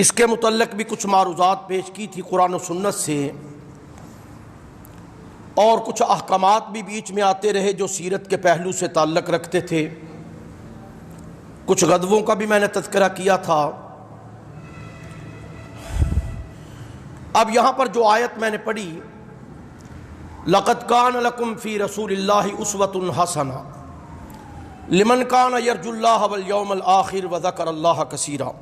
اس کے متعلق بھی کچھ معروضات پیش کی تھی قرآن و سنت سے، اور کچھ احکامات بھی بیچ میں آتے رہے جو سیرت کے پہلو سے تعلق رکھتے تھے۔ کچھ غزووں کا بھی میں نے تذکرہ کیا تھا۔ اب یہاں پر جو آیت میں نے پڑھی، لَقَدْ كَانَ لَكُمْ فِي رَسُولِ اللَّهِ أُسْوَةٌ حَسَنَةٌ لِمَنْ كَانَ يَرْجُو اللَّهَ وَالْيَوْمَ الْآخِرَ وَذَكَرَ اللَّهَ كَثِيرًا۔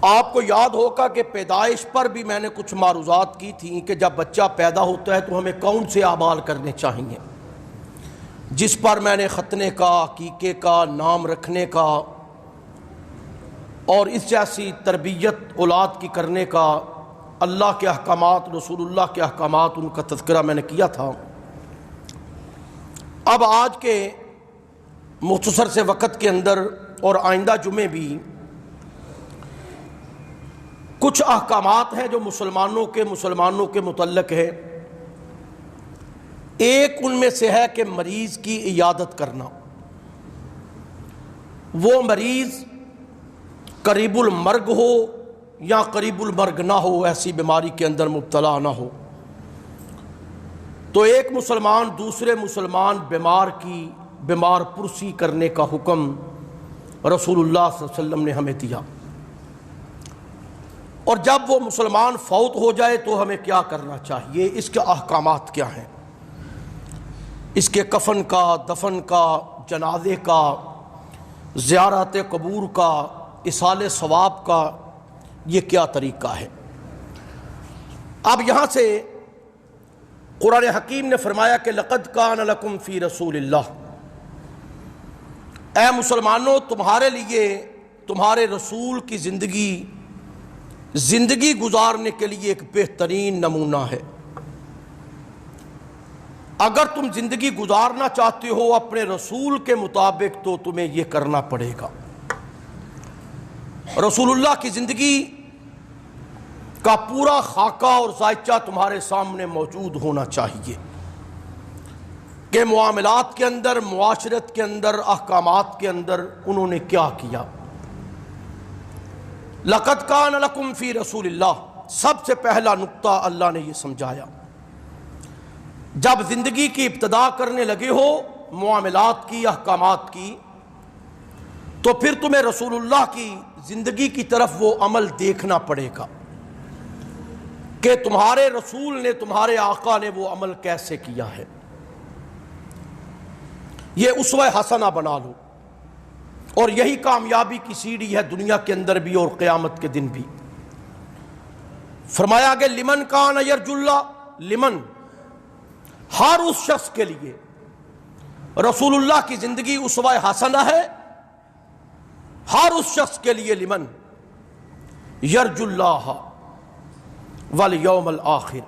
آپ کو یاد ہوگا کہ پیدائش پر بھی میں نے کچھ معروضات کی تھیں کہ جب بچہ پیدا ہوتا ہے تو ہمیں کون سے اعمال کرنے چاہیے، جس پر میں نے ختنے کا، عقیقے کا، نام رکھنے کا اور اس جیسی تربیت اولاد کی کرنے کا، اللہ کے احکامات، رسول اللہ کے احکامات، ان کا تذکرہ میں نے کیا تھا۔ اب آج کے مختصر سے وقت کے اندر اور آئندہ جمعے بھی کچھ احکامات ہیں جو مسلمانوں کے متعلق ہے۔ ایک ان میں سے ہے کہ مریض کی عیادت کرنا۔ وہ مریض قریب المرگ ہو یا قریب المرگ نہ ہو، ایسی بیماری کے اندر مبتلا نہ ہو، تو ایک مسلمان دوسرے مسلمان بیمار کی بیمار پرسی کرنے کا حکم رسول اللہ صلی اللہ علیہ وسلم نے ہمیں دیا۔ اور جب وہ مسلمان فوت ہو جائے تو ہمیں کیا کرنا چاہیے، اس کے احکامات کیا ہیں، اس کے کفن کا، دفن کا، جنازے کا، زیارت قبور کا، ایصال ثواب کا، یہ کیا طریقہ ہے۔ اب یہاں سے قرآن حکیم نے فرمایا کہ لَقَدْ كَانَ لَكُمْ فِي رَسُولِ اللَّهِ، اے مسلمانوں تمہارے لیے تمہارے رسول کی زندگی گزارنے کے لیے ایک بہترین نمونہ ہے۔ اگر تم زندگی گزارنا چاہتے ہو اپنے رسول کے مطابق تو تمہیں یہ کرنا پڑے گا۔ رسول اللہ کی زندگی کا پورا خاکہ اور ذائچہ تمہارے سامنے موجود ہونا چاہیے کہ معاملات کے اندر، معاشرت کے اندر، احکامات کے اندر انہوں نے کیا کیا۔ لَقَدْ كَانَ لَكُمْ فِي رَسُولِ اللَّهِ، سب سے پہلا نقطہ اللہ نے یہ سمجھایا، جب زندگی کی ابتدا کرنے لگے ہو معاملات کی، احکامات کی، تو پھر تمہیں رسول اللہ کی زندگی کی طرف وہ عمل دیکھنا پڑے گا کہ تمہارے رسول نے، تمہارے آقا نے وہ عمل کیسے کیا ہے۔ یہ اسوہ حسنہ بنا لو، اور یہی کامیابی کی سیڑھی ہے دنیا کے اندر بھی اور قیامت کے دن بھی۔ فرمایا کہ لمن کان یرجو اللہ، لمن ہر اس شخص کے لیے رسول اللہ کی زندگی اسوہ حسنہ ہے، ہر اس شخص کے لیے لمن یرجو اللہ والیوم الآخر،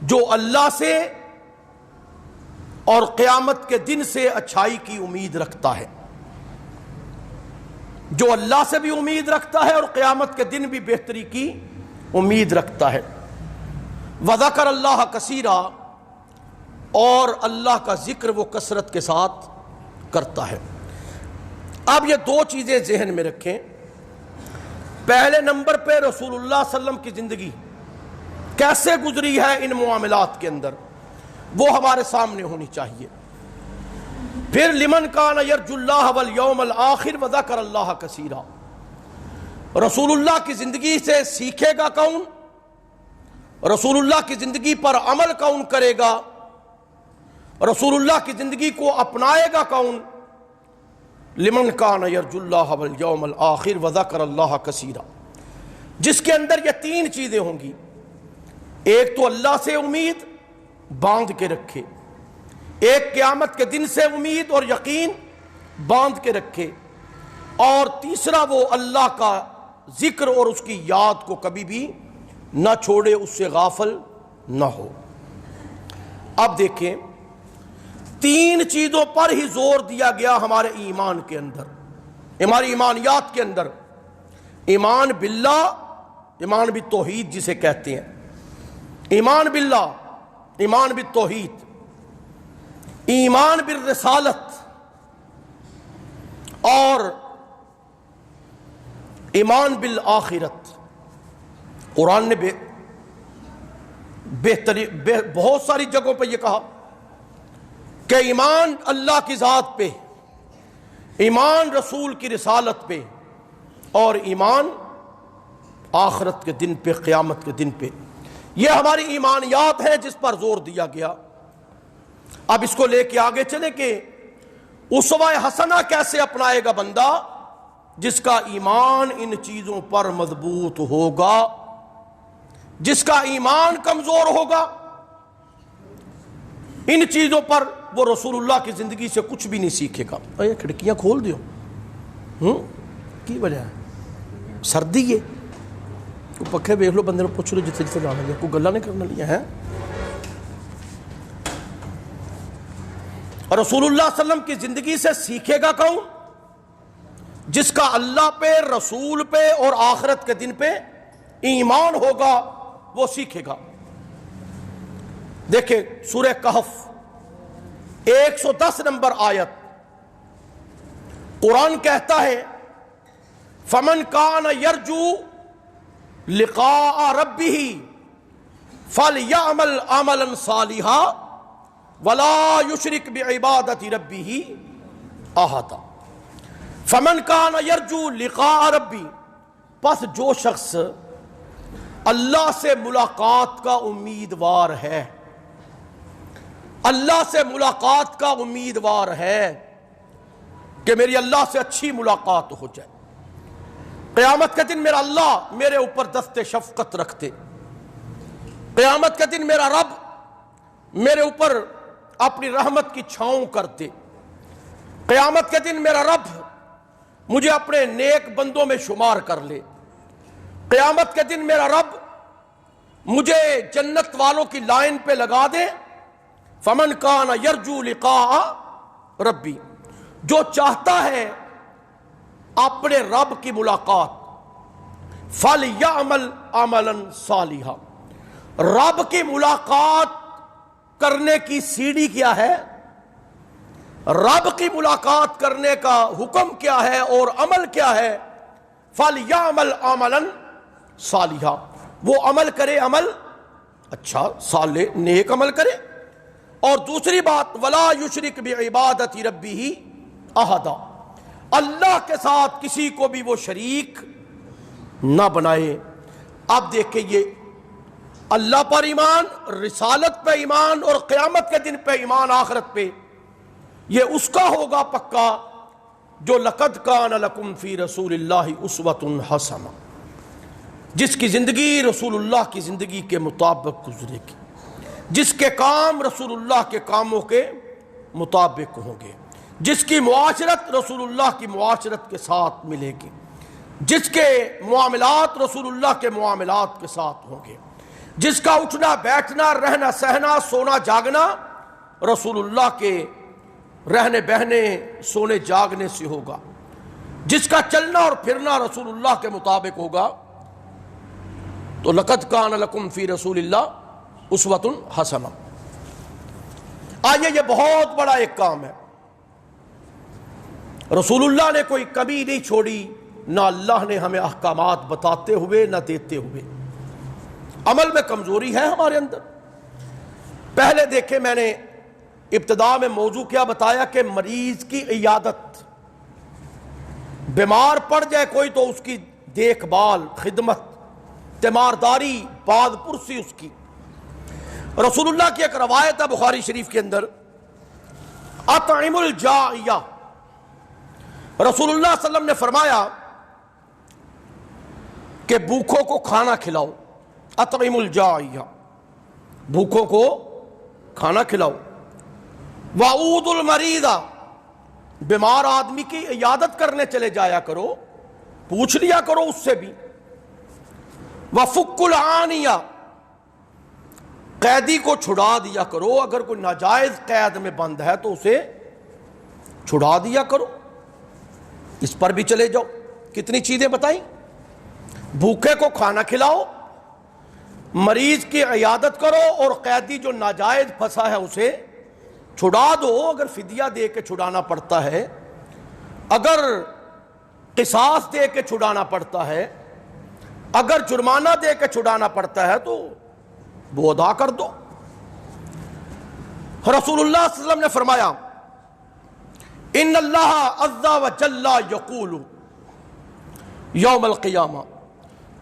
جو اللہ سے اور قیامت کے دن سے اچھائی کی امید رکھتا ہے، جو اللہ سے بھی امید رکھتا ہے اور قیامت کے دن بھی بہتری کی امید رکھتا ہے۔ وذکر اللہ کثیرا، اور اللہ کا ذکر وہ کثرت کے ساتھ کرتا ہے۔ اب یہ دو چیزیں ذہن میں رکھیں، پہلے نمبر پہ رسول اللہ صلی اللہ علیہ وسلم کی زندگی کیسے گزری ہے ان معاملات کے اندر، وہ ہمارے سامنے ہونی چاہیے۔ پھر لمن کان یرجو اللہ والیوم الآخر وذکر اللہ کثیرا، رسول اللہ کی زندگی سے سیکھے گا کون، رسول اللہ کی زندگی پر عمل کون کرے گا، رسول اللہ کی زندگی کو اپنائے گا کون، لمن کان یرجو اللہ والیوم الآخر وذکر اللہ کثیرا، جس کے اندر یہ تین چیزیں ہوں گی۔ ایک تو اللہ سے امید باندھ کے رکھے، ایک قیامت کے دن سے امید اور یقین باندھ کے رکھے، اور تیسرا وہ اللہ کا ذکر اور اس کی یاد کو کبھی بھی نہ چھوڑے، اس سے غافل نہ ہو۔ اب دیکھیں، تین چیزوں پر ہی زور دیا گیا ہمارے ایمان کے اندر، ہماری ایمانیات کے اندر۔ ایمان باللہ، ایمان بالتوحید جسے کہتے ہیں، ایمان باللہ، ایمان بالتوحید، ایمان بالرسالت، اور ایمان بالآخرت، قرآن نے بہت ساری جگہوں پہ یہ کہا کہ ایمان اللہ کی ذات پہ، ایمان رسول کی رسالت پہ، اور ایمان آخرت کے دن پہ، قیامت کے دن پہ. یہ ہماری ایمانیات ہیں جس پر زور دیا گیا. اب اس کو لے کے آگے چلیں کہ اسوہ حسنہ کیسے اپنائے گا بندہ جس کا ایمان ان چیزوں پر مضبوط ہوگا. جس کا ایمان کمزور ہوگا ان چیزوں پر وہ رسول اللہ کی زندگی سے کچھ بھی نہیں سیکھے گا. یہ کھڑکیاں کھول دیو، کی وجہ ہے سردی ہے، کوئی پکھے دیکھ لو، بندے نے پوچھ لو جتنے جتنے جانا لیا، کوئی گلا نہیں کرنا لیا ہے. اور رسول اللہ صلی اللہ علیہ وسلم کی زندگی سے سیکھے گا کون؟ جس کا اللہ پہ، رسول پہ اور آخرت کے دن پہ ایمان ہوگا وہ سیکھے گا. دیکھیں سورہ کہف 110 نمبر آیت، قرآن کہتا ہے فمن کان یرجو لقاء ربہ فلیعمل عملا صالحا ولا یشرک بعبادت ربہ احدا. فمن کان یرجو لقاء ربی، پس جو شخص اللہ سے ملاقات کا امیدوار ہے، اللہ سے ملاقات کا امیدوار ہے کہ میری اللہ سے اچھی ملاقات ہو جائے، قیامت کے دن میرا اللہ میرے اوپر دست شفقت رکھتے، قیامت کے دن میرا رب میرے اوپر اپنی رحمت کی چھاؤں کرتے، قیامت کے دن میرا رب مجھے اپنے نیک بندوں میں شمار کر لے، قیامت کے دن میرا رب مجھے جنت والوں کی لائن پہ لگا دے. فمن کان یرجو لقاء ربی، جو چاہتا ہے اپنے رب کی ملاقات، فلیعمل عملا صالحا، رب کی ملاقات کرنے کی سیڑھی کیا ہے، رب کی ملاقات کرنے کا حکم کیا ہے اور عمل کیا ہے؟ فلیعمل عملا صالحا، وہ عمل کرے، عمل اچھا صالح نیک عمل کرے. اور دوسری بات ولا یشرک بعبادت ربہ احدا، اللہ کے ساتھ کسی کو بھی وہ شریک نہ بنائے. اب دیکھیں یہ اللہ پر ایمان، رسالت پہ ایمان اور قیامت کے دن پہ ایمان، آخرت پہ، یہ اس کا ہوگا پکا جو لقد کان لکم فی رسول اللہ اسوۃ حسنہ، جس کی زندگی رسول اللہ کی زندگی کے مطابق گزرے گی، جس کے کام رسول اللہ کے کاموں کے مطابق ہوں گے، جس کی معاشرت رسول اللہ کی معاشرت کے ساتھ ملے گی، جس کے معاملات رسول اللہ کے معاملات کے ساتھ ہوں گے، جس کا اٹھنا بیٹھنا، رہنا سہنا، سونا جاگنا رسول اللہ کے رہنے بہنے سونے جاگنے سے ہوگا، جس کا چلنا اور پھرنا رسول اللہ کے مطابق ہوگا. تو لقد کان لکم فی رسول اللہ اسوۃ حسنہ. آئیے یہ بہت بڑا ایک کام ہے. رسول اللہ نے کوئی کمی نہیں چھوڑی، نہ اللہ نے ہمیں احکامات بتاتے ہوئے نہ دیتے ہوئے. عمل میں کمزوری ہے ہمارے اندر. پہلے دیکھیں میں نے ابتدا میں موضوع کیا بتایا کہ مریض کی عیادت، بیمار پڑ جائے کوئی تو اس کی دیکھ بھال، خدمت، تیمارداری، باد پرسی اس کی. رسول اللہ کی ایک روایت ہے بخاری شریف کے اندر، اطعم الجائع، رسول اللہ صلی اللہ علیہ وسلم نے فرمایا کہ بھوکوں کو کھانا کھلاؤ. اطعم الجائع، بھوکوں کو کھانا کھلاؤ. وعود المریض، بیمار آدمی کی عیادت کرنے چلے جایا کرو، پوچھ لیا کرو اس سے بھی. وفک العانیہ، قیدی کو چھڑا دیا کرو، اگر کوئی ناجائز قید میں بند ہے تو اسے چھڑا دیا کرو، اس پر بھی چلے جاؤ. کتنی چیزیں بتائیں. بھوکے کو کھانا کھلاؤ، مریض کی عیادت کرو، اور قیدی جو ناجائز پھنسا ہے اسے چھڑا دو، اگر فدیہ دے کے چھڑانا پڑتا ہے. اگر قصاص دے کے چھڑانا پڑتا ہے، اگر جرمانہ دے کے چھڑانا پڑتا ہے تو وہ ادا کر دو۔ رسول اللہ صلی اللہ علیہ وسلم نے فرمایا ان اللہ عز و جل یقول یوم القیامہ،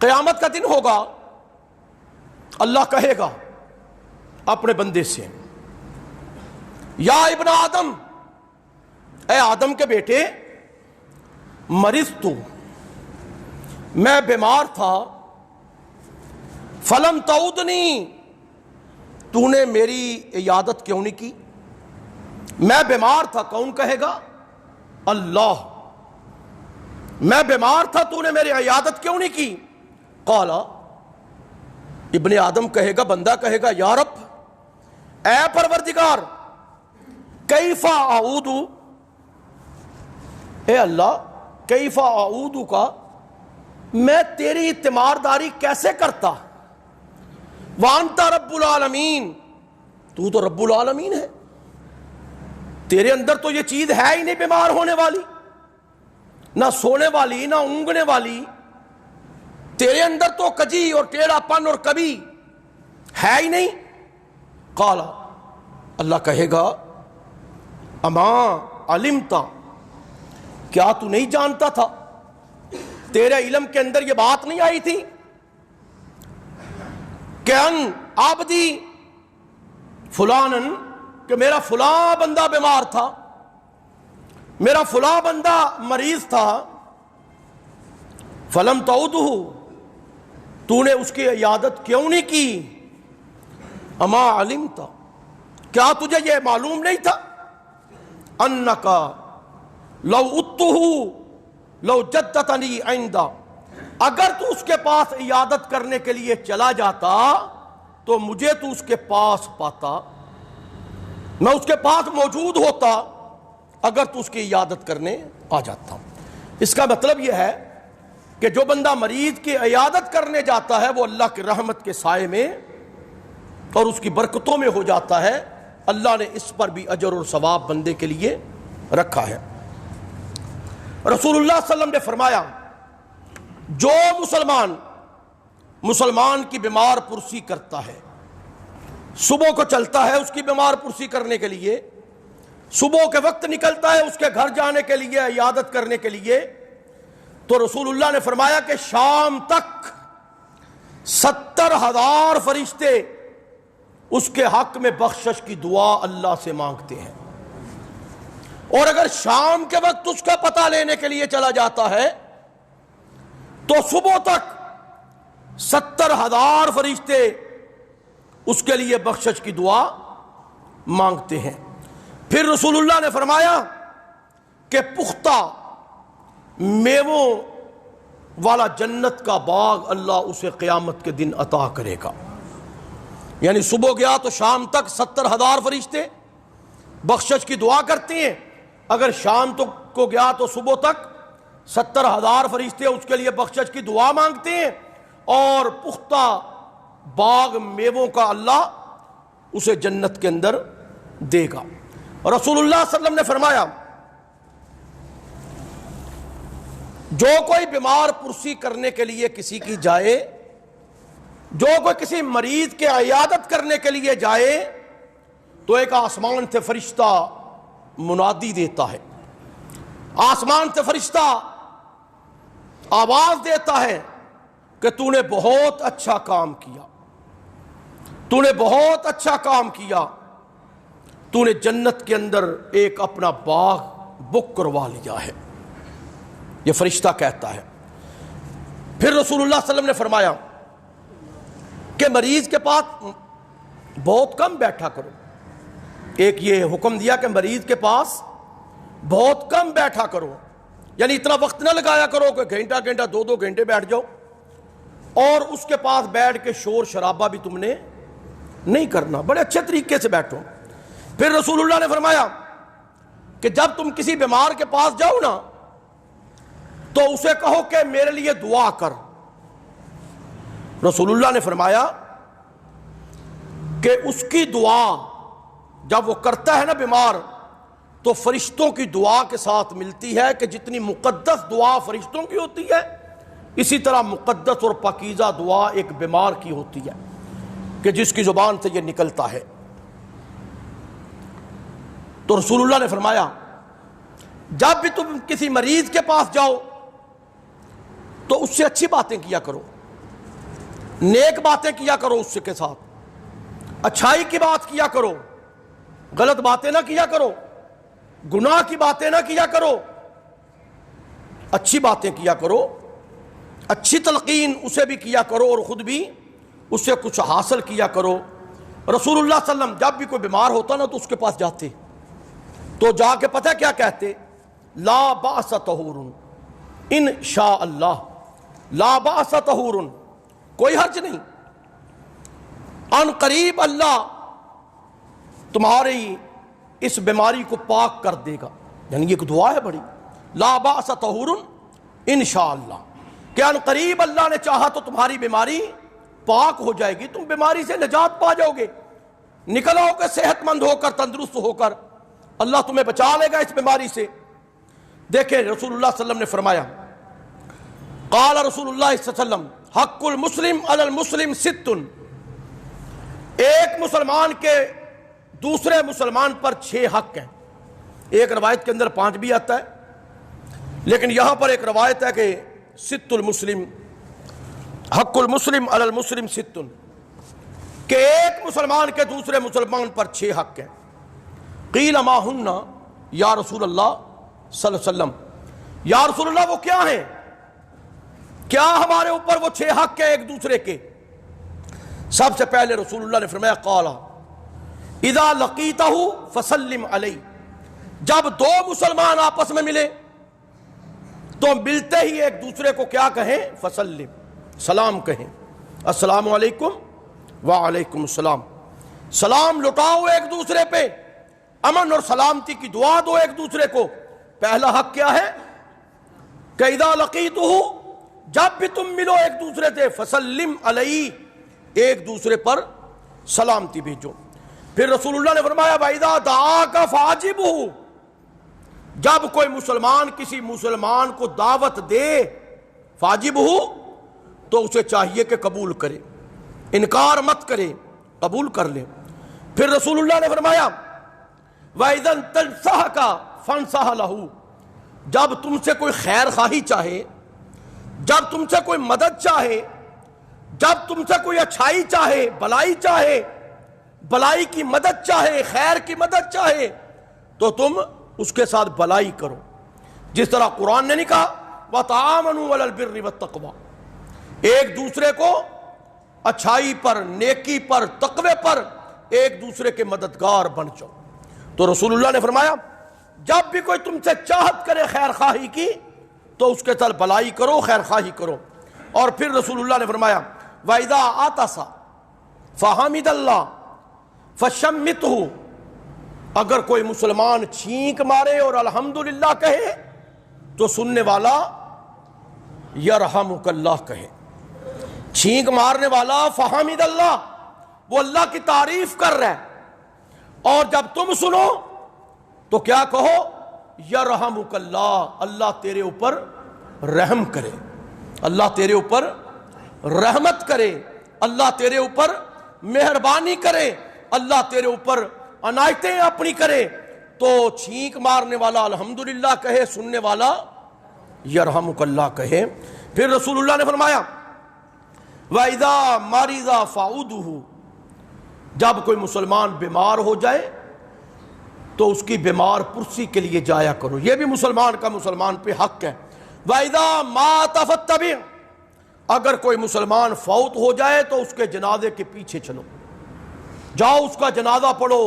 قیامت کا دن ہوگا، اللہ کہے گا اپنے بندے سے، یا ابن آدم، اے آدم کے بیٹے، مرضت، میں بیمار تھا، فلم تعودنی، تو نے میری عیادت کیوں نہیں کی؟ میں بیمار تھا، کون کہے گا؟ اللہ، میں بیمار تھا تو نے میری عیادت کیوں نہیں کی؟ قال، ابن آدم کہے گا، بندہ کہے گا، یا رب، اے پروردگار، کیف اعود، اے اللہ، کیف اعود کا میں تیری تیمارداری کیسے کرتا؟ وانت رب العالمین، تو رب العالمین ہے، تیرے اندر تو یہ چیز ہے ہی نہیں بیمار ہونے والی، نہ سونے والی نہ اونگنے والی، تیرے اندر تو کجی اور ٹیڑھا پن اور کبھی ہے ہی نہیں۔ قال، اللہ کہے گا، اما علمتا، کیا تو نہیں جانتا تھا، تیرے علم کے اندر یہ بات نہیں آئی تھی کہ ان عبدی فلانن، کہ میرا فلاں بندہ بیمار تھا، میرا فلاں بندہ مریض تھا، فلم تعودہ، تو نے اس کی عیادت کیوں نہیں کی؟ اما علمتا، کیا تجھے یہ معلوم نہیں تھا؟ انکا لو اتہ لو جدتنی عندہ، اگر تو اس کے پاس عیادت کرنے کے لیے چلا جاتا تو مجھے تو اس کے پاس پاتا، میں اس کے پاس موجود ہوتا اگر تو اس کی عیادت کرنے آ جاتا۔ اس کا مطلب یہ ہے کہ جو بندہ مریض کی عیادت کرنے جاتا ہے وہ اللہ کی رحمت کے سائے میں اور اس کی برکتوں میں ہو جاتا ہے۔ اللہ نے اس پر بھی اجر اور ثواب بندے کے لیے رکھا ہے۔ رسول اللہ صلی اللہ علیہ وسلم نے فرمایا، جو مسلمان کی بیمار پرسی کرتا ہے، صبح کو چلتا ہے اس کی بیمار پرسی کرنے کے لیے، صبح کے وقت نکلتا ہے اس کے گھر جانے کے لیے، عیادت کرنے کے لیے، تو رسول اللہ نے فرمایا کہ شام تک 70,000 فرشتے اس کے حق میں بخشش کی دعا اللہ سے مانگتے ہیں۔ اور اگر شام کے وقت اس کا پتہ لینے کے لیے چلا جاتا ہے تو صبح تک 70,000 فرشتے اس کے لیے بخشش کی دعا مانگتے ہیں۔ پھر رسول اللہ نے فرمایا کہ پختہ میووں والا جنت کا باغ اللہ اسے قیامت کے دن عطا کرے گا۔ یعنی صبح گیا تو شام تک 70,000 فرشتے بخشش کی دعا کرتے ہیں، اگر شام کو گیا تو صبح تک 70,000 فرشتے اس کے لیے بخشش کی دعا مانگتے ہیں، اور پختہ باغ میووں کا اللہ اسے جنت کے اندر دے گا۔ رسول اللہ صلی اللہ علیہ وسلم نے فرمایا، جو کوئی بیمار پرسی کرنے کے لیے کسی کی جائے، جو کوئی کسی مریض کے عیادت کرنے کے لیے جائے، تو ایک آسمان سے فرشتہ منادی دیتا ہے، آسمان سے فرشتہ آواز دیتا ہے کہ تو نے بہت اچھا کام کیا، تو نے بہت اچھا کام کیا، تو نے جنت کے اندر ایک اپنا باغ بک کروا لیا ہے، یہ فرشتہ کہتا ہے۔ پھر رسول اللہ صلی اللہ علیہ وسلم نے فرمایا کہ مریض کے پاس بہت کم بیٹھا کرو، ایک یہ حکم دیا کہ مریض کے پاس بہت کم بیٹھا کرو، یعنی اتنا وقت نہ لگایا کرو کہ گھنٹہ 2 گھنٹے بیٹھ جاؤ، اور اس کے پاس بیٹھ کے شور شرابہ بھی تم نے نہیں کرنا، بڑے اچھے طریقے سے بیٹھو۔ پھر رسول اللہ نے فرمایا کہ جب تم کسی بیمار کے پاس جاؤ نا تو اسے کہو کہ میرے لیے دعا کر۔ رسول اللہ نے فرمایا کہ اس کی دعا جب وہ کرتا ہے نا بیمار، تو فرشتوں کی دعا کے ساتھ ملتی ہے کہ جتنی مقدس دعا فرشتوں کی ہوتی ہے اسی طرح مقدس اور پاکیزہ دعا ایک بیمار کی ہوتی ہے کہ جس کی زبان سے یہ نکلتا ہے۔ تو رسول اللہ نے فرمایا جب بھی تم کسی مریض کے پاس جاؤ تو اس سے اچھی باتیں کیا کرو، نیک باتیں کیا کرو، اس کے ساتھ اچھائی کی بات کیا کرو، غلط باتیں نہ کیا کرو، گناہ کی باتیں نہ کیا کرو، اچھی باتیں کیا کرو، اچھی تلقین اسے بھی کیا کرو اور خود بھی اس سے کچھ حاصل کیا کرو۔ رسول اللہ صلی اللہ علیہ وسلم جب بھی کوئی بیمار ہوتا نا تو اس کے پاس جاتے تو جا کے پتہ کیا کہتے؟ لا باس طہور ان شاء اللہ، لا باس طہور، کوئی حرج نہیں، ان قریب اللہ تمہاری اس بیماری کو پاک کر دے گا۔ یعنی یہ ایک دعا ہے بڑی، لا باس طہور ان شاء اللہ، کہ ان قریب اللہ نے چاہا تو تمہاری بیماری پاک ہو جائے گی، تم بیماری سے نجات پا جاؤ گے، نکل آؤ گے صحت مند ہو کر، تندرست ہو کر، اللہ تمہیں بچا لے گا اس بیماری سے۔ دیکھیں رسول اللہ صلی اللہ علیہ وسلم نے فرمایا، قال رسول اللہ صلی اللہ علیہ وسلم حق المسلم علی المسلم ست، ایک مسلمان کے دوسرے مسلمان پر 6 حق ہیں۔ ایک روایت کے اندر 5 بھی آتا ہے، لیکن یہاں پر ایک روایت ہے کہ ست المسلم، حق المسلم علی المسلم ست، کہ ایک مسلمان کے دوسرے مسلمان پر 6 حق ہیں۔ قیل ما ہن یا رسول اللہ صلی اللہ علیہ وسلم، یا رسول اللہ وہ کیا ہیں؟ کیا ہمارے اوپر وہ 6 حق ہیں ایک دوسرے کے؟ سب سے پہلے رسول اللہ نے فرمایا قال اذا لقیتہ فسلم علیہ، جب 2 مسلمان آپس میں ملے تو ملتے ہی ایک دوسرے کو کیا کہیں؟ فسلم، سلام کہیں، السلام علیکم وعلیکم السلام، سلام لٹاؤ ایک دوسرے پہ، امن اور سلامتی کی دعا دو ایک دوسرے کو۔ پہلا حق کیا ہے کہ اذا لقیتہ، جب بھی تم ملو ایک دوسرے سے، فسلم علیہ، ایک دوسرے پر سلامتی بھیجو۔ پھر رسول اللہ نے فرمایا وَإِذَا دَعَاكَ فَأَجِبْهُ، جب کوئی مسلمان کسی مسلمان کو دعوت دے، فَأَجِبْهُ، تو اسے چاہیے کہ قبول کرے، انکار مت کرے، قبول کر لے۔ پھر رسول اللہ نے فرمایا وَإِذَا انْتَنْصَحَكَ فَانْصَحْ لَهُ، جب تم سے کوئی خیر خواہی چاہے، جب تم سے کوئی مدد چاہے، جب تم سے کوئی اچھائی چاہے، بلائی چاہے، بلائی کی مدد چاہے، خیر کی مدد چاہے، تو تم اس کے ساتھ بلائی کرو، جس طرح قرآن نے نہیں کہا وَتَعَاوَنُوا عَلَى الْبِرِّ وَالتَّقْوَىٰ، ایک دوسرے کو اچھائی پر، نیکی پر، تقوی پر ایک دوسرے کے مددگار بن جاؤ۔ تو رسول اللہ نے فرمایا جب بھی کوئی تم سے چاہت کرے خیر خواہی کی تو اس کے ساتھ بلائی کرو، خیر خواہی کرو۔ اور پھر رسول اللہ نے فرمایا وَإِذَا عَطَسَ فَحَمِدَ اللَّهَ فَشَمِّتْهُ، اگر کوئی مسلمان چھینک مارے اور الحمدللہ کہے تو سننے والا یرحمک اللہ کہے۔ چھینک مارنے والا فحمد اللہ، وہ اللہ کی تعریف کر رہا ہے، اور جب تم سنو تو کیا کہو؟ یرحمک اللہ، اللہ تیرے اوپر رحم کرے، اللہ تیرے اوپر رحمت کرے، اللہ تیرے اوپر مہربانی کرے، اللہ تیرے اوپر عنایتیں اپنی کرے۔ تو چھینک مارنے والا الحمدللہ کہے، سننے والا یرحمک اللہ کہے۔ پھر رسول اللہ نے فرمایا وَإِذَا مَرِضَ فَعُودُهُ، جب کوئی مسلمان بیمار ہو جائے تو اس کی بیمار پرسی کے لیے جایا کرو، یہ بھی مسلمان کا مسلمان پہ حق ہے۔ وَإِذَا مَاتَ فَاتَّبِعْ، اگر کوئی مسلمان فوت ہو جائے تو اس کے جنازے کے پیچھے چلو، جاؤ اس کا جنازہ پڑھو،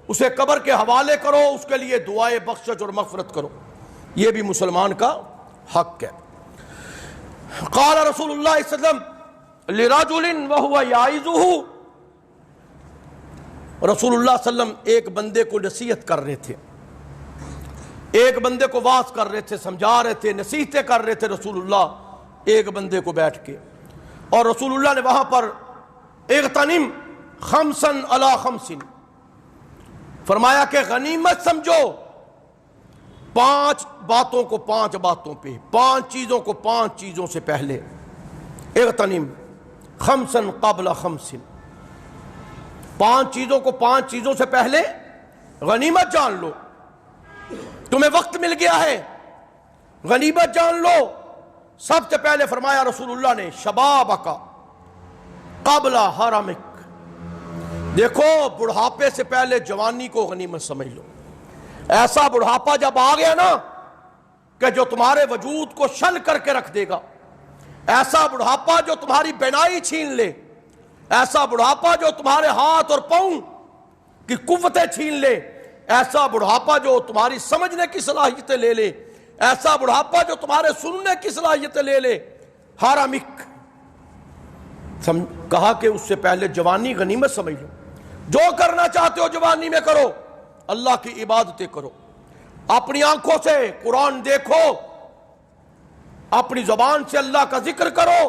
اسے قبر کے حوالے کرو، اس کے لیے دعائے بخشش اور مغفرت کرو، یہ بھی مسلمان کا حق ہے۔ قال رسول اللہ صلی اللہ علیہ وسلم لِرَجُلٍ وَهُوَ يَعِظُهُ، رسول اللہ صلی اللہ علیہ وسلم ایک بندے کو نصیحت کر رہے تھے، ایک بندے کو واعظ کر رہے تھے، سمجھا رہے تھے، نصیحتیں کر رہے تھے رسول اللہ ایک بندے کو بیٹھ کے، اور رسول اللہ نے وہاں پر اغتنم خمسن علی خمسن، فرمایا کہ غنیمت سمجھو 5 باتوں کو 5 باتوں پہ، 5 چیزوں کو 5 چیزوں سے پہلے، اغتنم خمسن قبل خمسن، 5 چیزوں کو 5 چیزوں سے پہلے غنیمت جان لو۔ تمہیں وقت مل گیا ہے، غنیمت جان لو۔ سب سے پہلے فرمایا رسول اللہ نے شبابک قبل حرمک، دیکھو بڑھاپے سے پہلے جوانی کو غنیمت سمجھ لو۔ ایسا بڑھاپا جب آ گیا نا کہ جو تمہارے وجود کو شل کر کے رکھ دے گا، ایسا بڑھاپا جو تمہاری بینائی چھین لے، ایسا بڑھاپا جو تمہارے ہاتھ اور پاؤں کی قوتیں چھین لے، ایسا بڑھاپا جو تمہاری سمجھنے کی صلاحیتیں لے لے، ایسا بڑھاپا جو تمہارے سننے کی صلاحیتیں لے لے، حرمک، کہا کہ اس سے پہلے جوانی غنیمت سمجھ لو۔ جو کرنا چاہتے ہو جوانی میں کرو، اللہ کی عبادتیں کرو، اپنی آنکھوں سے قرآن دیکھو، اپنی زبان سے اللہ کا ذکر کرو۔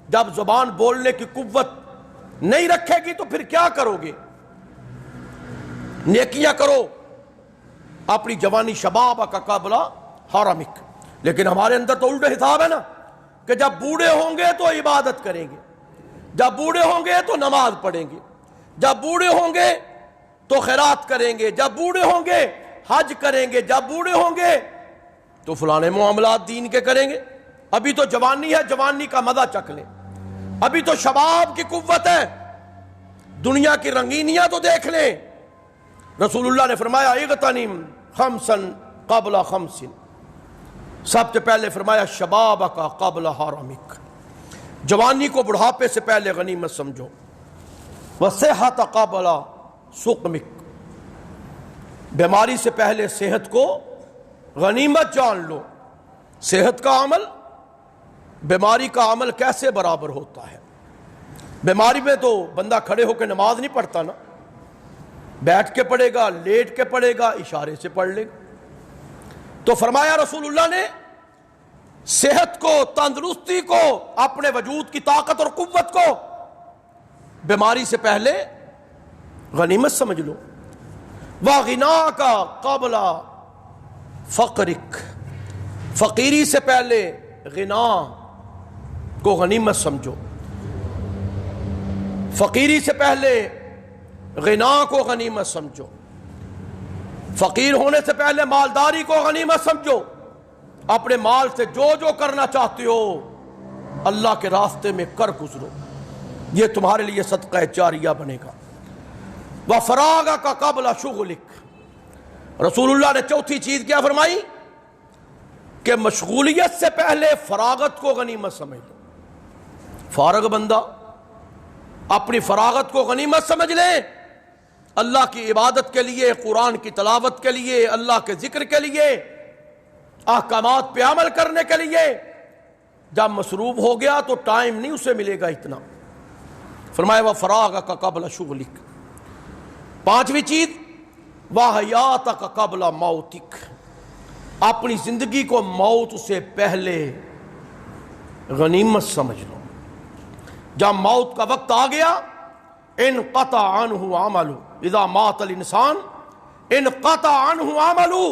جب زبان بولنے کی قوت نہیں رکھے گی تو پھر کیا کرو گے؟ نیکیاں کرو۔ اپنی جوانی شباب کا قبل حرمک۔ لیکن ہمارے اندر تو الٹا حساب ہے نا کہ جب بوڑھے ہوں گے تو عبادت کریں گے، جب بوڑھے ہوں گے تو نماز پڑھیں گے، جب بوڑھے ہوں گے تو خیرات کریں گے، جب بوڑھے ہوں گے حج کریں گے، جب بوڑھے ہوں گے تو فلانے معاملات دین کے کریں گے۔ ابھی تو جوانی ہے، جوانی کا مزہ چکھ لیں، ابھی تو شباب کی قوت ہے، دنیا کی رنگینیاں تو دیکھ لیں۔ رسول اللہ نے فرمایا اغتنم خمسن قبل خمسن، سب سے پہلے فرمایا شباب کا قبل حرمک، جوانی کو بڑھاپے سے پہلے غنیمت سمجھو۔ وصحت قبل سقمک، بیماری سے پہلے صحت کو غنیمت جان لو۔ صحت کا عمل بیماری کا عمل کیسے برابر ہوتا ہے؟ بیماری میں تو بندہ کھڑے ہو کے نماز نہیں پڑھتا نا، بیٹھ کے پڑھے گا، لیٹ کے پڑھے گا، اشارے سے پڑھ لے گا۔ تو فرمایا رسول اللہ نے صحت کو، تندرستی کو، اپنے وجود کی طاقت اور قوت کو بیماری سے پہلے غنیمت سمجھ لو۔ وَغِنَاكَ قَبْلَ فَقْرِكَ، فقیری سے پہلے غنا کو غنیمت سمجھو، فقیری سے پہلے غنا کو غنیمت سمجھو، فقیر ہونے سے پہلے مالداری کو غنیمت سمجھو۔ اپنے مال سے جو جو کرنا چاہتے ہو اللہ کے راستے میں کر گزرو، یہ تمہارے لیے صدقہ جاریہ بنے گا۔ وَفَرَاغَكَ قَبْلَ شُغْلِكَ، رسول اللہ نے چوتھی چیز کیا فرمائی کہ مشغولیت سے پہلے فراغت کو غنیمت سمجھ لو۔ فارغ بندہ اپنی فراغت کو غنیمت سمجھ لے، اللہ کی عبادت کے لیے، قرآن کی تلاوت کے لیے، اللہ کے ذکر کے لیے، احکامات پہ عمل کرنے کے لیے۔ جب مصروف ہو گیا تو ٹائم نہیں اسے ملے گا اتنا۔ فرمایا وَفَرَاغَكَ قَبْلَ شُغْلِكَ۔ پانچویں چیز وَحَيَاتَكَ قَبْلَ مَوْتِكَ، اپنی زندگی کو موت سے پہلے غنیمت سمجھ لو۔ جب موت کا وقت آ گیا انقطع عنہ عملہ، اذا مات الانسان انقطع عنہ عملہ،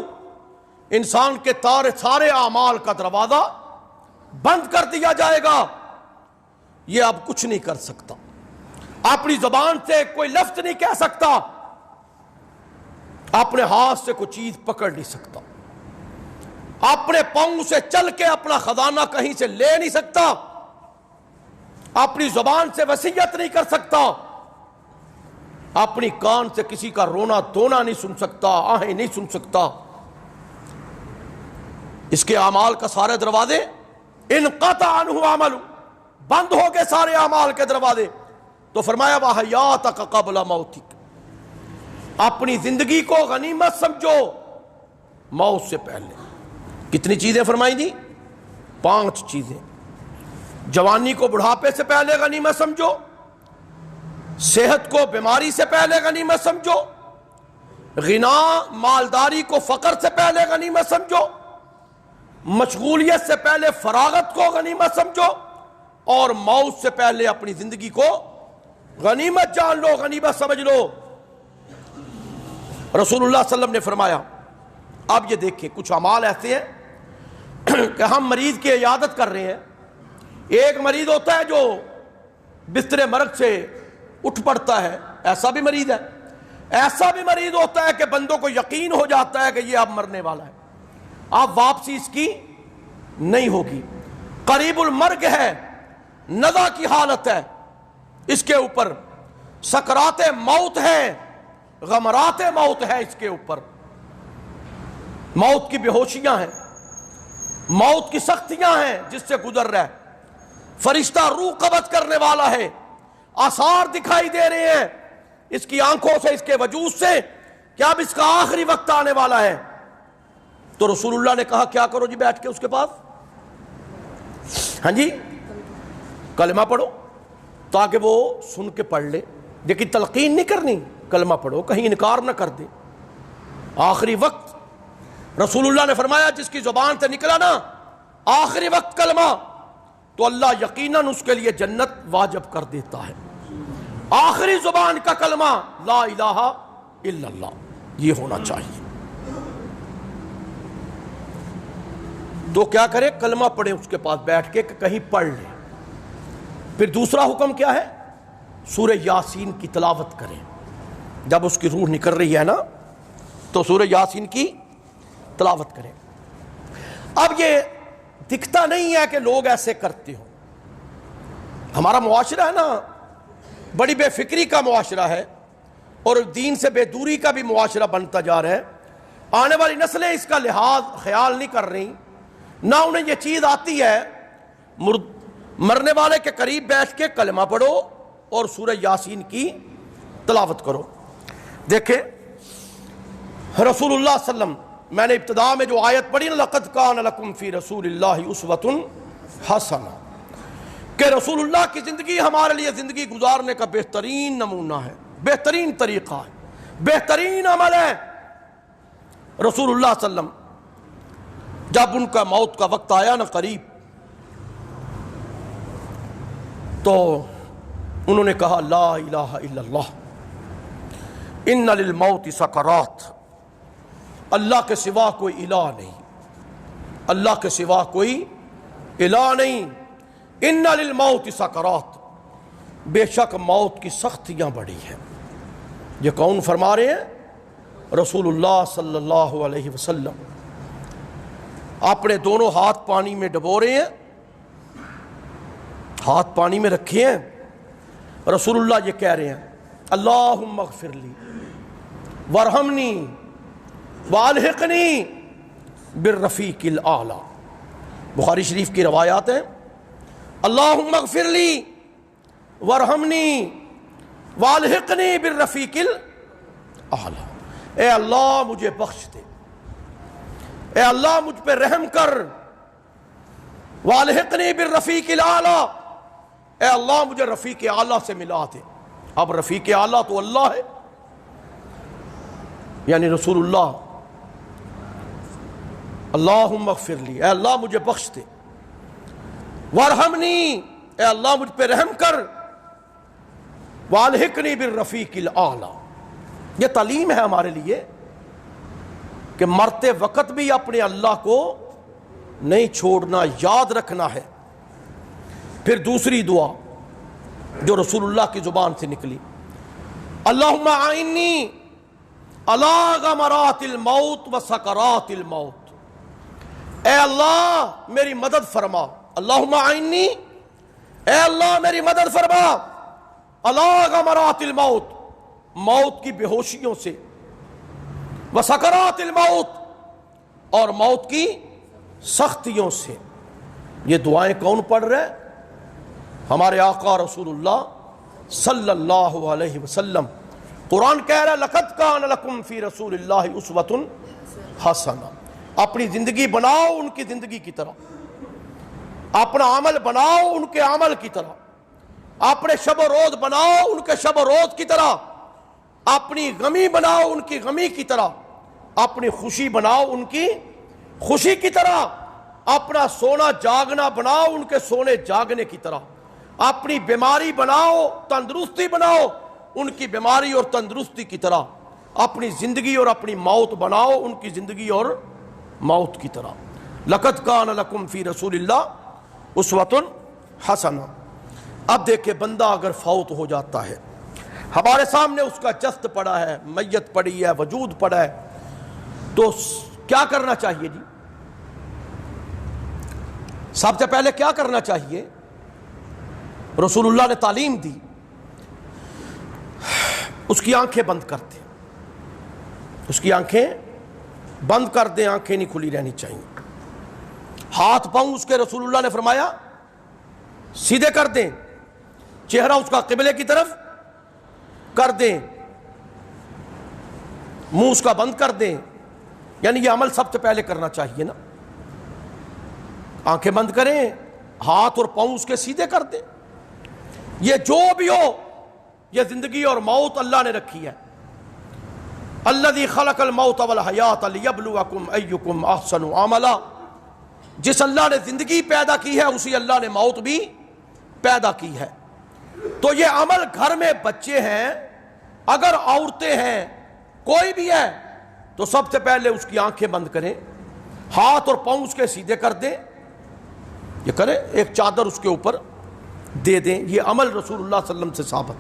انسان کے سارے اعمال کا دروازہ بند کر دیا جائے گا، یہ اب کچھ نہیں کر سکتا، اپنی زبان سے کوئی لفظ نہیں کہہ سکتا، اپنے ہاتھ سے کوئی چیز پکڑ نہیں سکتا، اپنے پاؤں سے چل کے اپنا خزانہ کہیں سے لے نہیں سکتا، اپنی زبان سے وصیت نہیں کر سکتا، اپنی کان سے کسی کا رونا دھونا نہیں سن سکتا، آہیں نہیں سن سکتا۔ اس کے اعمال کا سارے دروازے انقطع عنہ عمل، بند ہو گئے سارے اعمال کے دروازے۔ تو فرمایا وَحَيَاتَكَ قَبْلَ مَوْتِكَ، اپنی زندگی کو غنیمت سمجھو موت سے پہلے۔ کتنی چیزیں فرمائی دی؟ 5 چیزیں۔ جوانی کو بڑھاپے سے پہلے غنیمت سمجھو، صحت کو بیماری سے پہلے غنیمت سمجھو، غنا مالداری کو فقر سے پہلے غنیمت سمجھو، مشغولیت سے پہلے فراغت کو غنیمت سمجھو، اور موت سے پہلے اپنی زندگی کو غنیمت جان لو، غنیمت سمجھ لو۔ رسول اللہ صلی اللہ علیہ وسلم نے فرمایا اب یہ دیکھیں کچھ اعمال ایسے ہیں کہ ہم مریض کی عیادت کر رہے ہیں. ایک مریض ہوتا ہے جو بستر مرگ سے اٹھ پڑتا ہے، ایسا بھی مریض ہے. ایسا بھی مریض ہوتا ہے کہ بندوں کو یقین ہو جاتا ہے کہ یہ اب مرنے والا ہے، اب واپسی اس کی نہیں ہوگی. قریب المرگ ہے، نزع کی حالت ہے، اس کے اوپر سکرات موت ہے، غمرات موت ہے اس کے اوپر، موت کی بے ہوشیاں ہیں، موت کی سختیاں ہیں جس سے گزر رہا ہے. فرشتہ روح قبض کرنے والا ہے، آثار دکھائی دے رہے ہیں اس کی آنکھوں سے، اس کے وجود سے کہ اب اس کا آخری وقت آنے والا ہے. تو رسول اللہ نے کہا کیا کرو جی بیٹھ کے اس کے پاس؟ ہاں جی، کلمہ پڑھو تاکہ وہ سن کے پڑھ لے، لیکن تلقین نہیں کرنی، کلمہ پڑھو کہیں انکار نہ کر دے. آخری وقت رسول اللہ نے فرمایا جس کی زبان سے نکلا نا آخری وقت کلمہ تو اللہ یقیناً اس کے لیے جنت واجب کر دیتا ہے. آخری زبان کا کلمہ لا الہ الا اللہ یہ ہونا چاہیے. تو کیا کرے؟ کلمہ پڑھے اس کے پاس بیٹھ کے کہ کہیں پڑھ لے. پھر دوسرا حکم کیا ہے؟ سورہ یاسین کی تلاوت کریں. جب اس کی روح نکل رہی ہے نا تو سورہ یاسین کی تلاوت کریں. اب یہ دکھتا نہیں ہے کہ لوگ ایسے کرتے ہوں. ہمارا معاشرہ ہے نا بڑی بے فکری کا معاشرہ ہے اور دین سے بے دوری کا بھی معاشرہ بنتا جا رہا ہے. آنے والی نسلیں اس کا لحاظ خیال نہیں کر رہی، نہ انہیں یہ چیز آتی ہے. مرنے والے کے قریب بیٹھ کے کلمہ پڑھو اور سورہ یاسین کی تلاوت کرو. دیکھیں رسول اللہ صلی اللہ علیہ وسلم، میں نے ابتدا میں جو آیت پڑھی نا لقد کان لکم فی رسول اللہ اسوۃ حسنہ، کہ رسول اللہ کی زندگی ہمارے لیے زندگی گزارنے کا بہترین نمونہ ہے، بہترین طریقہ ہے، بہترین عمل ہے. رسول اللہ صلی اللہ علیہ وسلم جب ان کا موت کا وقت آیا نا قریب تو انہوں نے کہا لا الہ الا اللہ ان للموت سکرات، اللہ کے سوا کوئی الہ نہیں، اللہ کے سوا کوئی الہ نہیں. ان للموت سکرات، بے شک موت کی سختیاں بڑی ہیں. یہ کون فرما رہے ہیں؟ رسول اللہ صلی اللہ علیہ وسلم. اپنے دونوں ہاتھ پانی میں ڈبو رہے ہیں، ہاتھ پانی میں رکھے ہیں. رسول اللہ یہ کہہ رہے ہیں اللہم اغفر لی وارحمنی والحقنی بالرفیق الاعلی. بخاری شریف کی روایات ہیں اللہم اغفر لی وارحمنی والحقنی بالرفیق الاعلی. اے اللہ مجھے بخش دے، اے اللہ مجھ پہ رحم کر، والحقنی بالرفیق الاعلی، اے اللہ مجھے رفیق اعلیٰ سے ملا دے. اب رفیق اعلیٰ تو اللہ ہے، یعنی رسول اللہ. اللہم اغفر لی، اے اللہ مجھے بخش دے، وارحمنی، اے اللہ مجھ پہ رحم کر، والحقنی بالرفیق الاعلی. یہ تعلیم ہے ہمارے لیے کہ مرتے وقت بھی اپنے اللہ کو نہیں چھوڑنا، یاد رکھنا ہے. پھر دوسری دعا جو رسول اللہ کی زبان سے نکلی اللہم اعنی علی غمرات الموت و سکرات الموت. اے اللہ میری مدد فرما، اللہم اعنی، اے اللہ میری مدد فرما علی غمرات الموت، موت کی بے ہوشیوں سے، و سکرات الموت، اور موت کی سختیوں سے. یہ دعائیں کون پڑھ رہے؟ ہمارے آقا رسول اللہ صلی اللہ علیہ وسلم. قرآن کہہ رہا ہے لقد کان لکم فی رسول اللہ اسوۃ حسنہ. اپنی زندگی بناؤ ان کی زندگی کی طرح، اپنا عمل بناؤ ان کے عمل کی طرح، اپنے شب و روز بناؤ ان کے شب و روز کی طرح، اپنی غمی بناؤ ان کی غمی کی طرح، اپنی خوشی بناؤ ان کی خوشی کی طرح، اپنا سونا جاگنا بناؤ ان کے سونے جاگنے کی طرح، اپنی بیماری بناؤ تندرستی بناؤ ان کی بیماری اور تندرستی کی طرح، اپنی زندگی اور اپنی موت بناؤ ان کی زندگی اور موت کی طرح۔ لقد کان لکم فی رسول اللہ اسوۃ حسنہ۔ اب دیکھیں بندہ اگر فوت ہو جاتا ہے، ہمارے سامنے اس کا جسد پڑا ہے، میت پڑی ہے، وجود پڑا ہے، تو کیا کرنا چاہیے جی؟ سب سے پہلے کیا کرنا چاہیے؟ رسول اللہ نے تعلیم دی، اس کی آنکھیں بند کر دیں، اس کی آنکھیں بند کر دیں، آنکھیں نہیں کھلی رہنی چاہیے۔ ہاتھ پاؤں اس کے رسول اللہ نے فرمایا سیدھے کر دیں، چہرہ اس کا قبلے کی طرف کر دیں، منہ اس کا بند کر دیں، یعنی یہ عمل سب سے پہلے کرنا چاہیے نا۔ آنکھیں بند کریں، ہاتھ اور پاؤں اس کے سیدھے کر دیں۔ یہ جو بھی ہو، یہ زندگی اور موت اللہ نے رکھی ہے۔ الذی خلق الموت والحیات لیبلوکم ایکم احسن عملا۔ جس اللہ نے زندگی پیدا کی ہے اسی اللہ نے موت بھی پیدا کی ہے۔ تو یہ عمل گھر میں بچے ہیں، اگر عورتیں ہیں، کوئی بھی ہے، تو سب سے پہلے اس کی آنکھیں بند کریں، ہاتھ اور پاؤں اس کے سیدھے کر دیں، یہ کریں، ایک چادر اس کے اوپر دے دیں۔ یہ عمل رسول اللہ صلی اللہ علیہ وسلم سے ثابت۔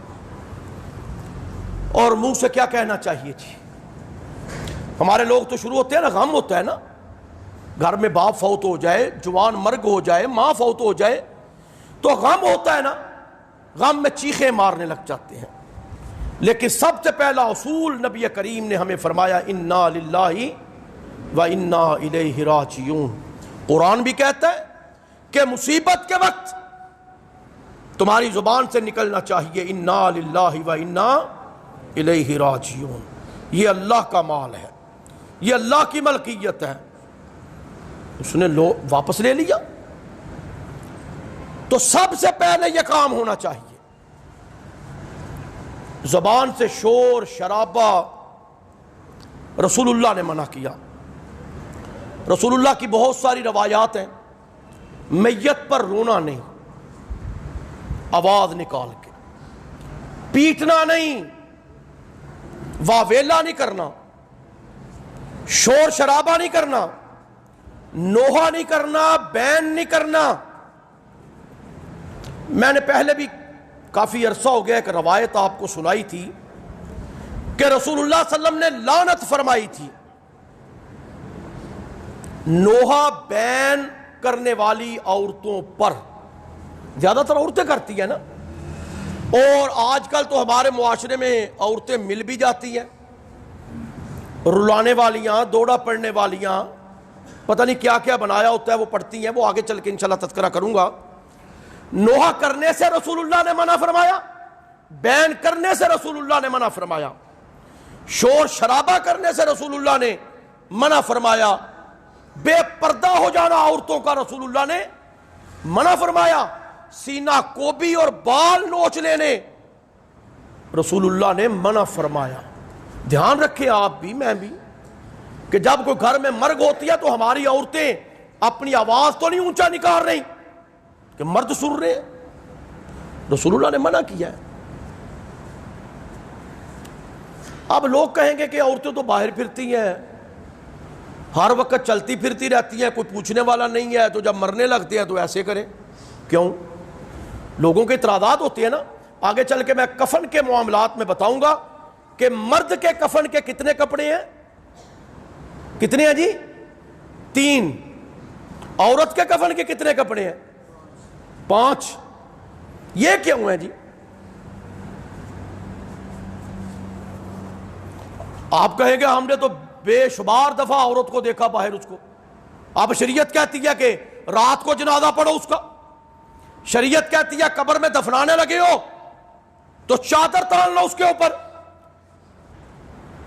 اور منہ سے کیا کہنا چاہیے جی؟ ہمارے لوگ تو شروع ہوتے ہیں نا، غم ہوتا ہے نا، گھر میں باپ فوت ہو جائے، جوان مرگ ہو جائے، ماں فوت ہو جائے، تو غم ہوتا ہے نا، غم میں چیخیں مارنے لگ جاتے ہیں۔ لیکن سب سے پہلا اصول نبی کریم نے ہمیں فرمایا انا للہ و انا الیہ راجعون۔ قرآن بھی کہتا ہے کہ مصیبت کے وقت تمہاری زبان سے نکلنا چاہیے انا للہ و انا الیہ راجعون۔ یہ اللہ کا مال ہے، یہ اللہ کی ملکیت ہے، اس نے واپس لے لیا، تو سب سے پہلے یہ کام ہونا چاہیے۔ زبان سے شور شرابہ رسول اللہ نے منع کیا۔ رسول اللہ کی بہت ساری روایات ہیں، میت پر رونا نہیں، آواز نکال کے، پیٹنا نہیں، واویلا نہیں کرنا، شور شرابہ نہیں کرنا، نوحہ نہیں کرنا، بین نہیں کرنا۔ میں نے پہلے بھی کافی عرصہ ہو گیا ایک روایت آپ کو سنائی تھی کہ رسول اللہ صلی اللہ علیہ وسلم نے لعنت فرمائی تھی نوحہ بین کرنے والی عورتوں پر۔ زیادہ تر عورتیں کرتی ہیں نا، اور آج کل تو ہمارے معاشرے میں عورتیں مل بھی جاتی ہیں، رلانے والیاں، دوڑا پڑنے والیاں، پتہ نہیں کیا کیا بنایا ہوتا ہے وہ پڑھتی ہیں، وہ آگے چل کے انشاءاللہ تذکرہ کروں گا۔ نوحہ کرنے سے رسول اللہ نے منع فرمایا، بین کرنے سے رسول اللہ نے منع فرمایا، شور شرابہ کرنے سے رسول اللہ نے منع فرمایا، بے پردہ ہو جانا عورتوں کا رسول اللہ نے منع فرمایا، سینہ کوبی اور بال نوچ لینے رسول اللہ نے منع فرمایا۔ دھیان رکھیں آپ بھی، میں بھی، کہ جب کوئی گھر میں مرگ ہوتی ہے تو ہماری عورتیں اپنی آواز تو نہیں اونچا نکال رہی کہ مرد سن رہے ہیں، رسول اللہ نے منع کیا ہے۔ اب لوگ کہیں گے کہ عورتیں تو باہر پھرتی ہیں، ہر وقت چلتی پھرتی رہتی ہیں، کوئی پوچھنے والا نہیں ہے، تو جب مرنے لگتے ہیں تو ایسے کریں۔ کیوں؟ لوگوں کے اعتراضات ہوتے ہیں نا۔ آگے چل کے میں کفن کے معاملات میں بتاؤں گا کہ مرد کے کفن کے کتنے کپڑے ہیں، کتنے ہیں جی؟ 3۔ عورت کے کفن کے کتنے کپڑے ہیں؟ 5۔ یہ کیوں ہے جی؟ آپ کہیں گے ہم نے تو بے شمار دفعہ عورت کو دیکھا باہر اس کو۔ اب شریعت کہتی ہے کہ رات کو جنازہ پڑھو اس کا، شریعت کہتی ہے قبر میں دفنانے لگے ہو تو چادر تان لو اس کے اوپر۔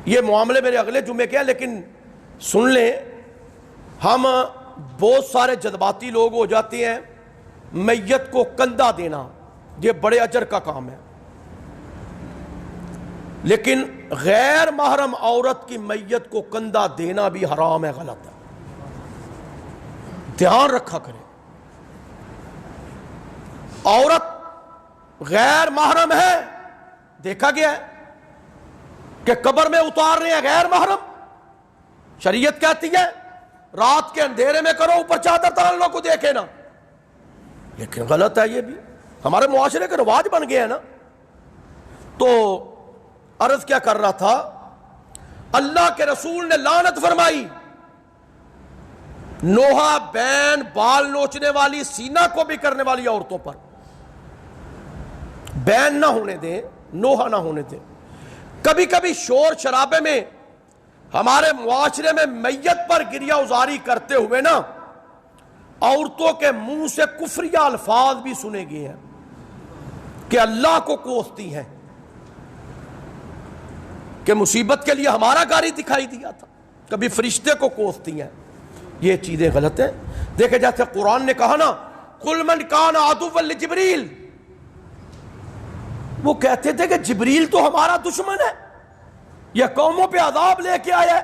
یہ معاملے میرے اگلے جمعے کے ہیں، لیکن سن لیں، ہم بہت سارے جذباتی لوگ ہو جاتے ہیں۔ میت کو کندھا دینا یہ بڑے اجر کا کام ہے، لیکن غیر محرم عورت کی میت کو کندھا دینا بھی حرام ہے، غلط ہے، دھیان رکھا کریں۔ عورت غیر محرم ہے، دیکھا گیا ہے کہ قبر میں اتار رہے ہیں غیر محرم، شریعت کہتی ہے رات کے اندھیرے میں کرو، اوپر چادر تان لو کو دیکھے نا، لیکن غلط ہے، یہ بھی ہمارے معاشرے کے رواج بن گئے ہیں نا۔ تو عرض کیا کر رہا تھا، اللہ کے رسول نے لعنت فرمائی نوحہ بین بال نوچنے والی، سینہ کو بھی کرنے والی عورتوں پر، بین نہ ہونے دیں، نوحہ نہ ہونے دیں۔ کبھی کبھی شور شرابے میں ہمارے معاشرے میں میت پر گریہ ازاری کرتے ہوئے نا عورتوں کے منہ سے کفریہ الفاظ بھی سنے گئے ہیں کہ اللہ کو کوستی ہیں، کہ مصیبت کے لیے ہمارا گاڑی دکھائی دیا تھا، کبھی فرشتے کو کوستی ہیں۔ یہ چیزیں غلط ہیں۔ دیکھیں جیسے قرآن نے کہا نا قُلْ مَنْ كَانَ عَدُوًّا لِجِبْرِيلَ، وہ کہتے تھے کہ جبریل تو ہمارا دشمن ہے، یہ قوموں پہ عذاب لے کے آیا ہے۔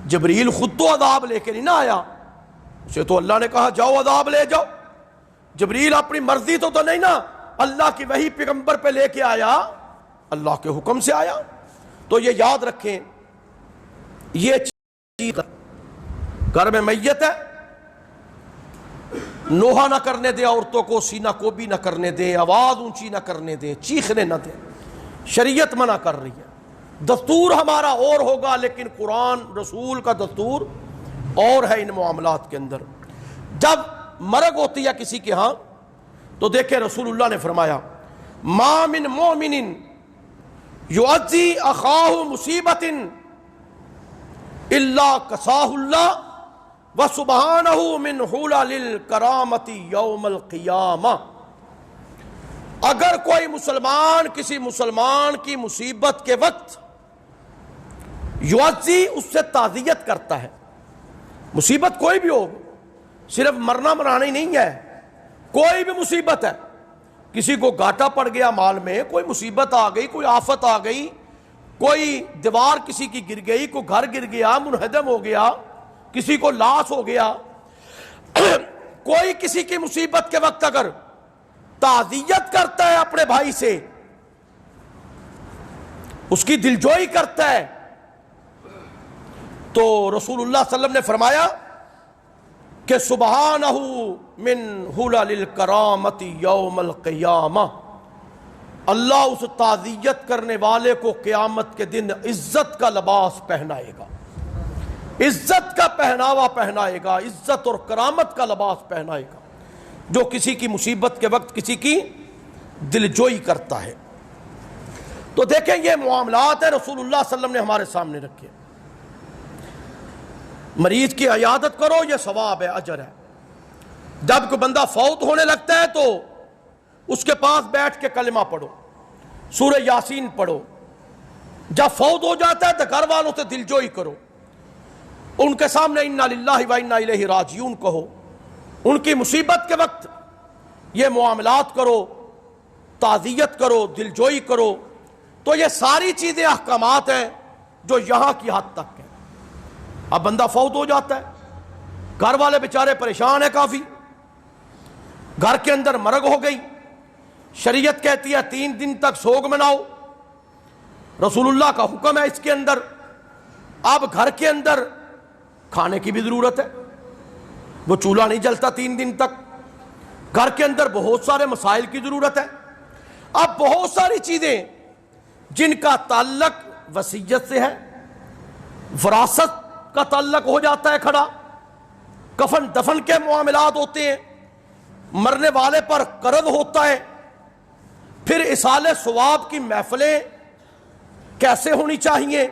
جبریل خود تو عذاب لے کے نہیں نہ آیا، اسے تو اللہ نے کہا جاؤ عذاب لے جاؤ۔ جبریل اپنی مرضی تو نہیں نا اللہ کی وحی پیغمبر پہ لے کے آیا، اللہ کے حکم سے آیا۔ تو یہ یاد رکھیں، یہ چیز گھر میں میت ہے نوحہ نہ کرنے دیں عورتوں کو، سینہ کو بھی نہ کرنے دیں، آواز اونچی نہ کرنے دیں، چیخنے نہ دیں، شریعت منع کر رہی ہے۔ دستور ہمارا اور ہوگا لیکن قرآن رسول کا دستور اور ہے ان معاملات کے اندر۔ جب مرگ ہوتی ہے کسی کے ہاں تو دیکھیں رسول اللہ نے فرمایا ما من مومن یعزی اخاہ مصیبت الا کساہ اللہ وسبحانہ من حلل الکرامۃ یوم القیامہ۔ اگر کوئی مسلمان کسی مسلمان کی مصیبت کے وقت یعزی، اس سے تعزیت کرتا ہے، مصیبت کوئی بھی ہو، صرف مرنا مرانا ہی نہیں ہے، کوئی بھی مصیبت ہے، کسی کو گھاٹا پڑ گیا مال میں، کوئی مصیبت آ گئی، کوئی آفت آ گئی، کوئی دیوار کسی کی گر گئی، کوئی گھر گر گیا، منہدم ہو گیا، کسی کو لاس ہو گیا، کوئی کسی کی مصیبت کے وقت اگر تعزیت کرتا ہے اپنے بھائی سے، اس کی دلجوئی کرتا ہے، تو رسول اللہ صلی اللہ علیہ وسلم نے فرمایا کہ سبحانہ من حلل الکرامۃ یوم القیامہ، اللہ اس تعزیت کرنے والے کو قیامت کے دن عزت کا لباس پہنائے گا، عزت کا پہناوا پہنائے گا، عزت اور کرامت کا لباس پہنائے گا، جو کسی کی مصیبت کے وقت کسی کی دلجوئی کرتا ہے۔ تو دیکھیں یہ معاملات ہیں رسول اللہ صلی اللہ علیہ وسلم نے ہمارے سامنے رکھے۔ مریض کی عیادت کرو، یہ ثواب ہے، اجر ہے۔ جب کوئی بندہ فوت ہونے لگتا ہے تو اس کے پاس بیٹھ کے کلمہ پڑھو، سورہ یاسین پڑھو۔ جب فوت ہو جاتا ہے تو گھر والوں سے دلجوئی کرو، ان کے سامنے انا للہ و انا الیہ راجعون کہو، ان کی مصیبت کے وقت یہ معاملات کرو، تعزیت کرو، دلجوئی کرو۔ تو یہ ساری چیزیں احکامات ہیں جو یہاں کی حد تک ہیں۔ اب بندہ فوت ہو جاتا ہے، گھر والے بیچارے پریشان ہیں کافی، گھر کے اندر مرگ ہو گئی، شریعت کہتی ہے 3 دن تک سوگ مناؤ، رسول اللہ کا حکم ہے اس کے اندر۔ اب گھر کے اندر کھانے کی بھی ضرورت ہے، وہ چولہا نہیں جلتا 3 دن تک، گھر کے اندر بہت سارے مسائل کی ضرورت ہے۔ اب بہت ساری چیزیں جن کا تعلق وصیت سے ہے، وراثت کا تعلق ہو جاتا ہے کھڑا، کفن دفن کے معاملات ہوتے ہیں، مرنے والے پر قرض ہوتا ہے، پھر اصالہ ثواب کی محفلیں کیسے ہونی چاہیے،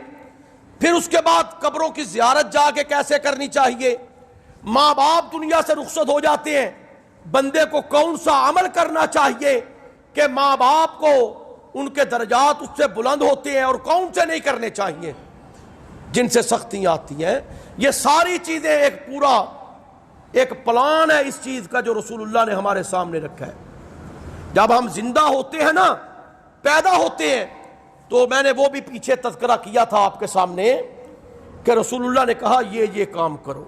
پھر اس کے بعد قبروں کی زیارت جا کے کیسے کرنی چاہیے، ماں باپ دنیا سے رخصت ہو جاتے ہیں، بندے کو کون سا عمل کرنا چاہیے کہ ماں باپ کو ان کے درجات اس سے بلند ہوتے ہیں اور کون سے نہیں کرنے چاہیے جن سے سختیاں آتی ہیں۔ یہ ساری چیزیں ایک پورا ایک پلان ہے اس چیز کا جو رسول اللہ نے ہمارے سامنے رکھا ہے۔ جب ہم زندہ ہوتے ہیں نا، پیدا ہوتے ہیں، تو میں نے وہ بھی پیچھے تذکرہ کیا تھا آپ کے سامنے کہ رسول اللہ نے کہا یہ کام کرو،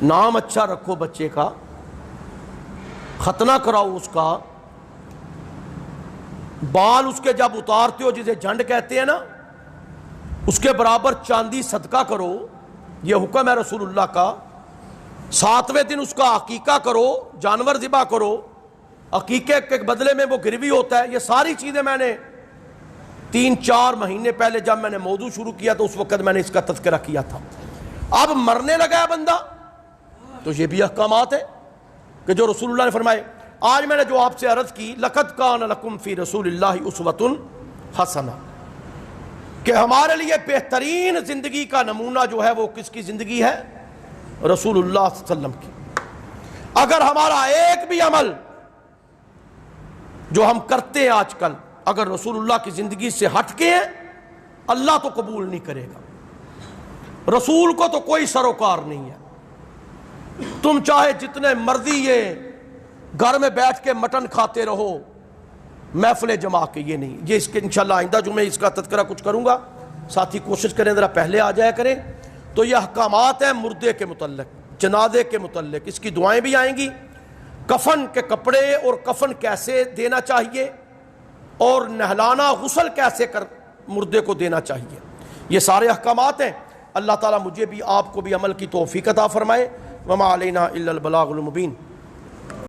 نام اچھا رکھو بچے کا، ختنہ کراؤ اس کا، بال اس کے جب اتارتے ہو جسے جھنڈ کہتے ہیں نا، اس کے برابر چاندی صدقہ کرو، یہ حکم ہے رسول اللہ کا۔ 7ویں دن اس کا عقیقہ کرو، جانور ذبح کرو، عقیقے کے بدلے میں وہ گروی ہوتا ہے۔ یہ ساری چیزیں میں نے 3-4 مہینے پہلے جب میں نے موضوع شروع کیا تو اس وقت میں نے اس کا تذکرہ کیا تھا۔ اب مرنے لگا ہے بندہ تو یہ بھی احکامات ہیں کہ جو رسول اللہ نے فرمائے۔ آج میں نے جو آپ سے عرض کی، لَقَدْ كَانَ لَكُمْ فِي رَسُولِ اللَّهِ أُسْوَةٌ حَسَنَةٌ، کہ ہمارے لیے بہترین زندگی کا نمونہ جو ہے وہ کس کی زندگی ہے؟ رسول اللہ صلی اللہ علیہ وسلم کی۔ اگر ہمارا ایک بھی عمل جو ہم کرتے ہیں آج کل اگر رسول اللہ کی زندگی سے ہٹ کے ہیں، اللہ تو قبول نہیں کرے گا۔ رسول کو تو کوئی سروکار نہیں ہے۔ تم چاہے جتنے مرضی یہ گھر میں بیٹھ کے مٹن کھاتے رہو، محفلیں جما کے، یہ نہیں۔ یہ اس کے انشاءاللہ آئندہ جمعے اس کا تذکرہ کچھ کروں گا، ساتھی کوشش کریں ذرا پہلے آ جایا کریں۔ تو یہ احکامات ہیں مردے کے متعلق، جنازے کے متعلق، اس کی دعائیں بھی آئیں گی، کفن کے کپڑے اور کفن کیسے دینا چاہیے، اور نہلانا غسل کیسے کر مردے کو دینا چاہیے، یہ سارے احکامات ہیں۔ اللہ تعالیٰ مجھے بھی آپ کو بھی عمل کی توفیق عطا فرمائے۔ وما علینا الا البلاغ المبین۔